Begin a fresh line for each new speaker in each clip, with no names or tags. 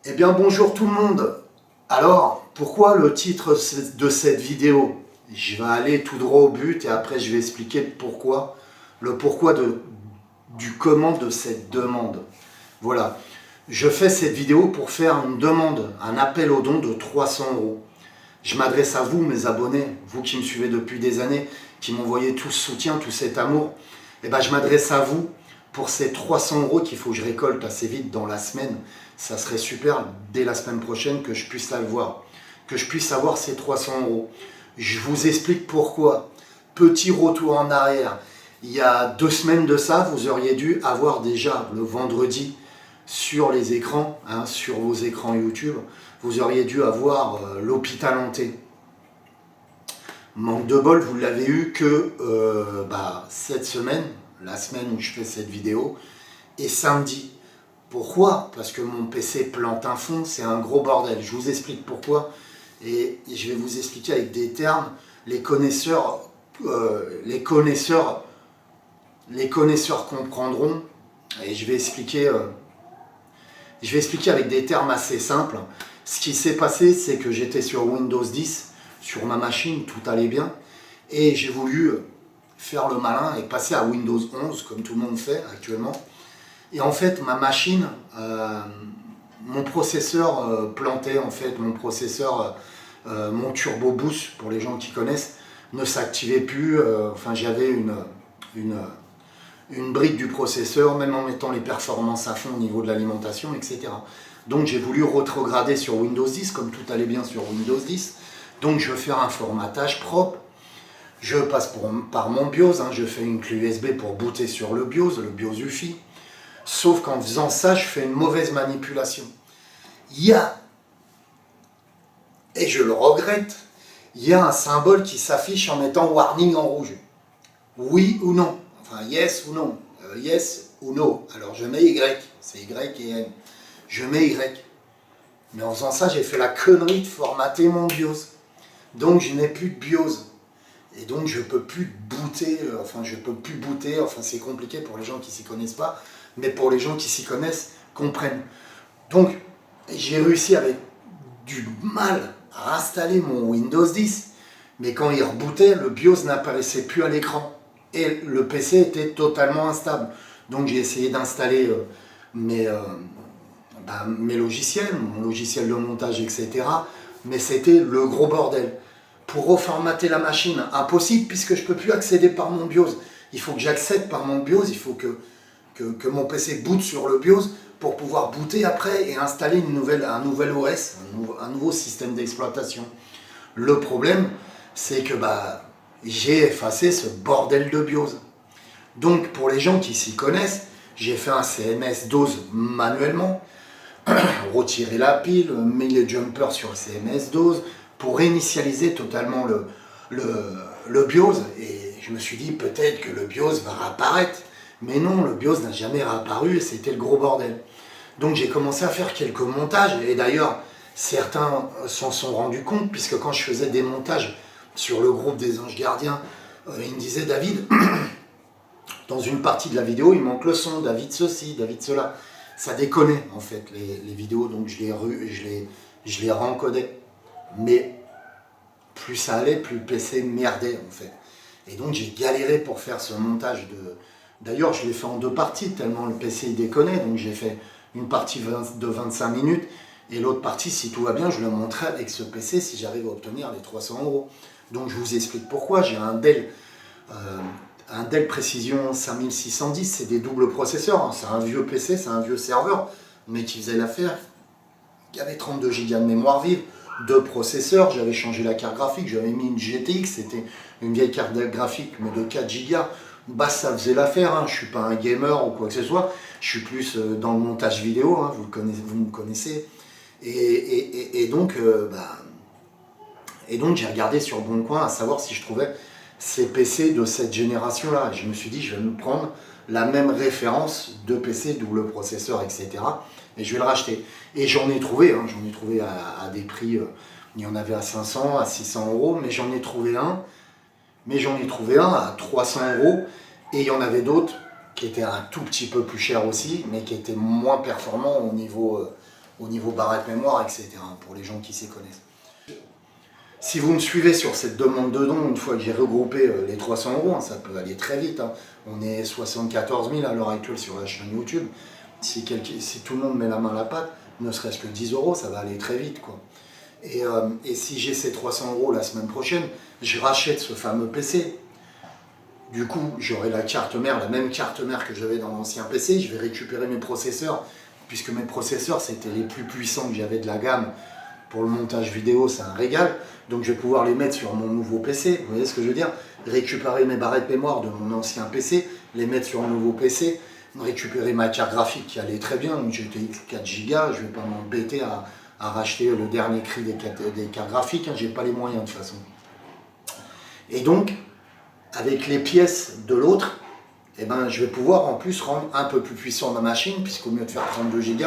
Eh bien bonjour tout le monde. Alors, pourquoi le titre de cette vidéo? Je vais aller tout droit au but et après je vais expliquer le pourquoi du comment de cette demande. Voilà, je fais cette vidéo pour faire une demande, un appel au don de 300 euros. Je m'adresse à vous, mes abonnés, vous qui me suivez depuis des années, qui m'envoyez tout ce soutien, tout cet amour. Eh ben, je m'adresse à vous pour ces 300 euros qu'il faut que je récolte assez vite dans la semaine. Ça serait super dès la semaine prochaine que je puisse la voir, que je puisse avoir ces 300 euros. Je vous explique pourquoi. Petit retour en arrière. Il y a 2 semaines de ça, vous auriez dû avoir déjà le vendredi sur les écrans, sur vos écrans YouTube, vous auriez dû avoir l'hôpital hanté. Manque de bol, vous l'avez eu que cette semaine, la semaine où je fais cette vidéo, et samedi. Pourquoi? Parce que mon PC plante un fond, c'est un gros bordel. Je vous explique pourquoi, et je vais vous expliquer avec des termes. Les connaisseurs comprendront, et je vais expliquer avec des termes assez simples. Ce qui s'est passé, c'est que j'étais sur Windows 10, sur ma machine, tout allait bien, et j'ai voulu faire le malin et passer à Windows 11, comme tout le monde fait actuellement. Et en fait, ma machine, mon processeur plantait, en fait, mon Turbo Boost, pour les gens qui connaissent, ne s'activait plus. J'avais une brique du processeur, même en mettant les performances à fond au niveau de l'alimentation, etc. Donc j'ai voulu rétrograder sur Windows 10, comme tout allait bien sur Windows 10. Donc je veux faire un formatage propre. Je passe par mon BIOS, je fais une clé USB pour booter sur le BIOS UFI. Sauf qu'en faisant ça, je fais une mauvaise manipulation. Et je le regrette, il y a un symbole qui s'affiche en mettant warning en rouge. Oui ou non? Enfin, yes ou non? Yes ou no? Alors je mets Y, c'est Y et N. Je mets Y. Mais en faisant ça, j'ai fait la connerie de formater mon BIOS. Donc je n'ai plus de BIOS. Et donc je peux plus booter, c'est compliqué pour les gens qui s'y connaissent pas, mais pour les gens qui s'y connaissent, comprennent. Donc j'ai réussi avec du mal à installer mon Windows 10, mais quand il rebootait, le BIOS n'apparaissait plus à l'écran et le PC était totalement instable. Donc j'ai essayé d'installer mes logiciels, mon logiciel de montage, etc. Mais c'était le gros bordel. Pour reformater la machine, impossible puisque je ne peux plus accéder par mon BIOS. Il faut que j'accède par mon BIOS, il faut que mon PC boot sur le BIOS pour pouvoir booter après et installer un nouvel OS, un nouveau système d'exploitation. Le problème, c'est que j'ai effacé ce bordel de BIOS. Donc pour les gens qui s'y connaissent, j'ai fait un CMS dose manuellement, retirer la pile, mettre les jumpers sur le CMS dose, pour réinitialiser totalement le BIOS. Et je me suis dit, peut-être que le BIOS va réapparaître. Mais non, le BIOS n'a jamais réapparu et c'était le gros bordel. Donc j'ai commencé à faire quelques montages. Et d'ailleurs, certains s'en sont rendus compte, puisque quand je faisais des montages sur le groupe des Anges Gardiens, ils me disaient, David, dans une partie de la vidéo, il manque le son, David ceci, David cela. Ça déconnait, en fait, les vidéos. Donc je les rencodais. Mais plus ça allait, plus le PC merdait en fait. Et donc j'ai galéré pour faire ce montage de... D'ailleurs je l'ai fait en 2 parties tellement le PC il déconnait. Donc j'ai fait une partie de 25 minutes et l'autre partie, si tout va bien, je le montrerai avec ce PC si j'arrive à obtenir les 300 euros. Donc je vous explique pourquoi. J'ai un Dell Precision 5610, c'est des doubles processeurs. C'est un vieux PC, c'est un vieux serveur, mais qui faisait l'affaire. Il y avait 32 Go de mémoire vive. 2 processeurs, j'avais changé la carte graphique, j'avais mis une GTX, c'était une vieille carte graphique mais de 4 Go. Ça faisait l'affaire, je ne suis pas un gamer ou quoi que ce soit, je suis plus dans le montage vidéo, vous me connaissez. Et donc j'ai regardé sur Bon Coin à savoir si je trouvais ces PC de cette génération-là. Je me suis dit, je vais me prendre la même référence de PC, double processeur, etc. Et je vais le racheter. Et j'en ai trouvé à des prix, il y en avait à 500, à 600 euros, mais j'en ai trouvé un à 300 euros, et il y en avait d'autres qui étaient un tout petit peu plus chers aussi, mais qui étaient moins performants au niveau au niveau barrette mémoire, etc. pour les gens qui s'y connaissent. Si vous me suivez sur cette demande de don, une fois que j'ai regroupé les 300 €, hein, ça peut aller très vite. Hein. On est 74 000 à l'heure actuelle sur la chaîne YouTube. Si tout le monde met la main à la pâte, ne serait-ce que 10 €, ça va aller très vite, quoi. Et si j'ai ces 300 € la semaine prochaine, je rachète ce fameux PC. Du coup, j'aurai la carte mère, la même carte mère que j'avais dans l'ancien PC. Je vais récupérer mes processeurs, puisque mes processeurs, c'était les plus puissants que j'avais de la gamme. Pour le montage vidéo, c'est un régal. Donc je vais pouvoir les mettre sur mon nouveau PC. Vous voyez ce que je veux dire? Récupérer mes barrettes mémoire de mon ancien PC, les mettre sur mon nouveau PC, récupérer ma carte graphique qui allait très bien, une GTX 4 Go. Je ne vais pas m'embêter à racheter le dernier cri des cartes graphiques. Hein. Je n'ai pas les moyens de toute façon. Et donc, avec les pièces de l'autre, eh ben, je vais pouvoir en plus rendre un peu plus puissant ma machine, puisqu'au lieu de faire 32 Go,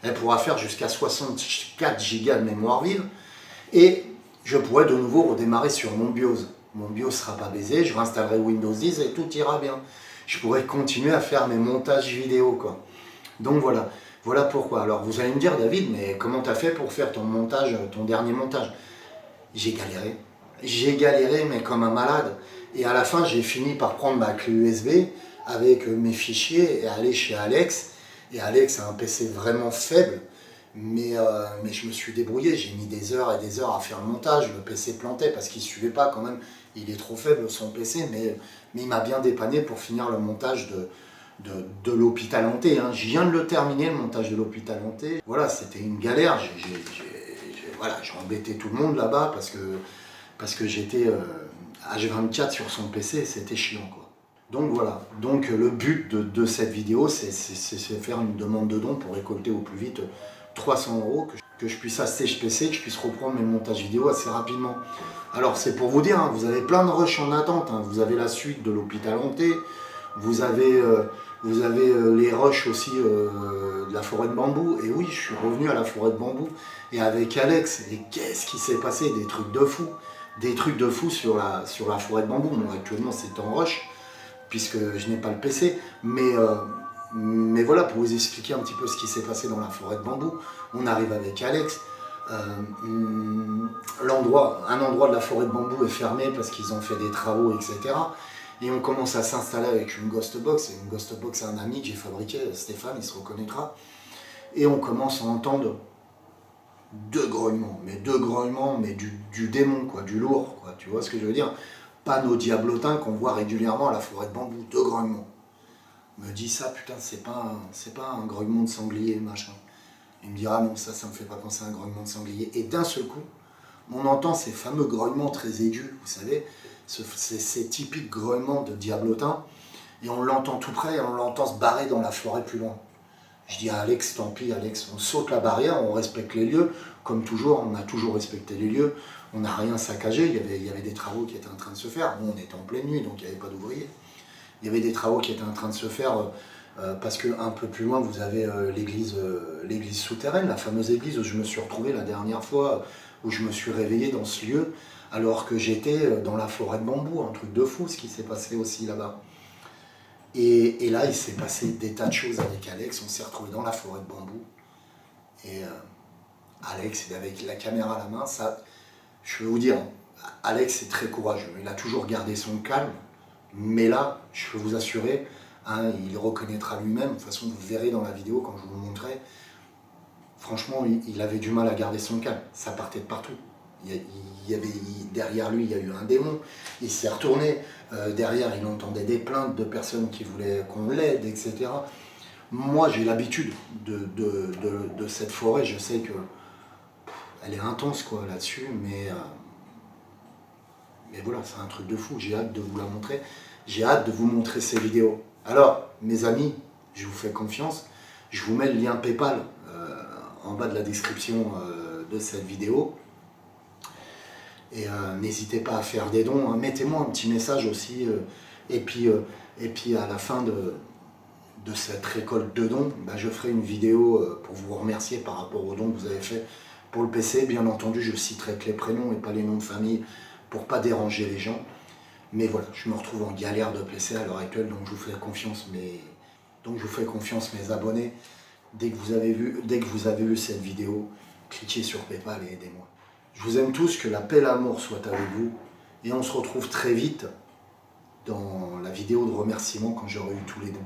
elle pourra faire jusqu'à 64 Go de mémoire vive. Et je pourrai de nouveau redémarrer sur mon BIOS. Mon BIOS ne sera pas baisé, je réinstallerai Windows 10 et tout ira bien. Je pourrai continuer à faire mes montages vidéo, quoi. Donc voilà, voilà pourquoi. Alors vous allez me dire, David, mais comment tu as fait pour faire ton montage, ton dernier montage? J'ai galéré, mais comme un malade. Et à la fin, j'ai fini par prendre ma clé USB avec mes fichiers et aller chez Alex. Et Alex a un PC vraiment faible, mais je me suis débrouillé. J'ai mis des heures et des heures à faire le montage. Le PC plantait parce qu'il ne suivait pas quand même. Il est trop faible son PC, mais il m'a bien dépanné pour finir le montage de l'hôpital hanté. Hein. Je viens de le terminer, le montage de l'hôpital hanté. Voilà, c'était une galère. J'ai embêté tout le monde là-bas parce que j'étais H24 sur son PC, c'était chiant, quoi. Donc voilà, donc le but de cette vidéo, c'est faire une demande de don pour récolter au plus vite 300 €, que je puisse acheter ce PC, que je puisse reprendre mes montages vidéo assez rapidement. Alors c'est pour vous dire, hein, vous avez plein de rushs en attente, hein. Vous avez la suite de l'hôpital hanté, vous avez les rushs aussi de la forêt de bambou. Et oui, je suis revenu à la forêt de bambou, et avec Alex, et qu'est-ce qui s'est passé? Des trucs de fou. Des trucs de fou sur la forêt de bambou. Bon, actuellement c'est en rush, puisque je n'ai pas le PC, mais voilà, pour vous expliquer un petit peu ce qui s'est passé dans la forêt de bambou, on arrive avec Alex, un endroit de la forêt de bambou est fermé parce qu'ils ont fait des travaux, etc. Et on commence à s'installer avec une Ghost Box, et une Ghost Box, c'est un ami que j'ai fabriqué, Stéphane, il se reconnaîtra, et on commence à entendre deux grognements, mais du démon, quoi, du lourd, quoi, tu vois ce que je veux dire? Pas nos diablotins qu'on voit régulièrement à la forêt de bambou, deux grognements. Me dit ça, putain, c'est pas un grognement de sanglier, machin. Il me dira, non, ça me fait pas penser à un grognement de sanglier. Et d'un seul coup, on entend ces fameux grognements très aigus, vous savez, ces typiques grognements de diablotin, et on l'entend tout près, et on l'entend se barrer dans la forêt plus loin. Je dis à Alex, tant pis Alex, on saute la barrière, on respecte les lieux, comme toujours, on a toujours respecté les lieux, on n'a rien saccagé, il y avait des travaux qui étaient en train de se faire, nous on était en pleine nuit, donc il n'y avait pas d'ouvriers. Il y avait des travaux qui étaient en train de se faire, parce qu'un peu plus loin, vous avez l'église souterraine, la fameuse église où je me suis retrouvé la dernière fois, où je me suis réveillé dans ce lieu, alors que j'étais dans la forêt de bambou, un truc de fou ce qui s'est passé aussi là-bas. Et là, il s'est passé des tas de choses avec Alex. On s'est retrouvé dans la forêt de bambou. Et Alex, avec la caméra à la main, ça, je vais vous dire, Alex est très courageux. Il a toujours gardé son calme. Mais là, je peux vous assurer, hein, il reconnaîtra lui-même. De toute façon, vous verrez dans la vidéo quand je vous le montrerai. Franchement, il avait du mal à garder son calme. Ça partait de partout. Derrière lui, il y a eu un démon. Il s'est retourné. Derrière, il entendait des plaintes de personnes qui voulaient qu'on l'aide, etc. Moi, j'ai l'habitude de cette forêt. Je sais que elle est intense, quoi, là-dessus, mais voilà, c'est un truc de fou. J'ai hâte de vous la montrer. J'ai hâte de vous montrer ces vidéos. Alors, mes amis, je vous fais confiance. Je vous mets le lien PayPal en bas de la description de cette vidéo. Et n'hésitez pas à faire des dons, hein. Mettez-moi un petit message aussi, et puis à la fin de cette récolte de dons, bah, je ferai une vidéo pour vous remercier par rapport aux dons que vous avez fait pour le PC. Bien entendu, je citerai que les prénoms et pas les noms de famille pour pas déranger les gens. Mais voilà, je me retrouve en galère de PC à l'heure actuelle, donc je vous fais confiance mes abonnés. Dès que vous avez vu cette vidéo, cliquez sur PayPal et aidez-moi. Je vous aime tous, que la paix et l'amour soient avec vous. Et on se retrouve très vite dans la vidéo de remerciement quand j'aurai eu tous les dons.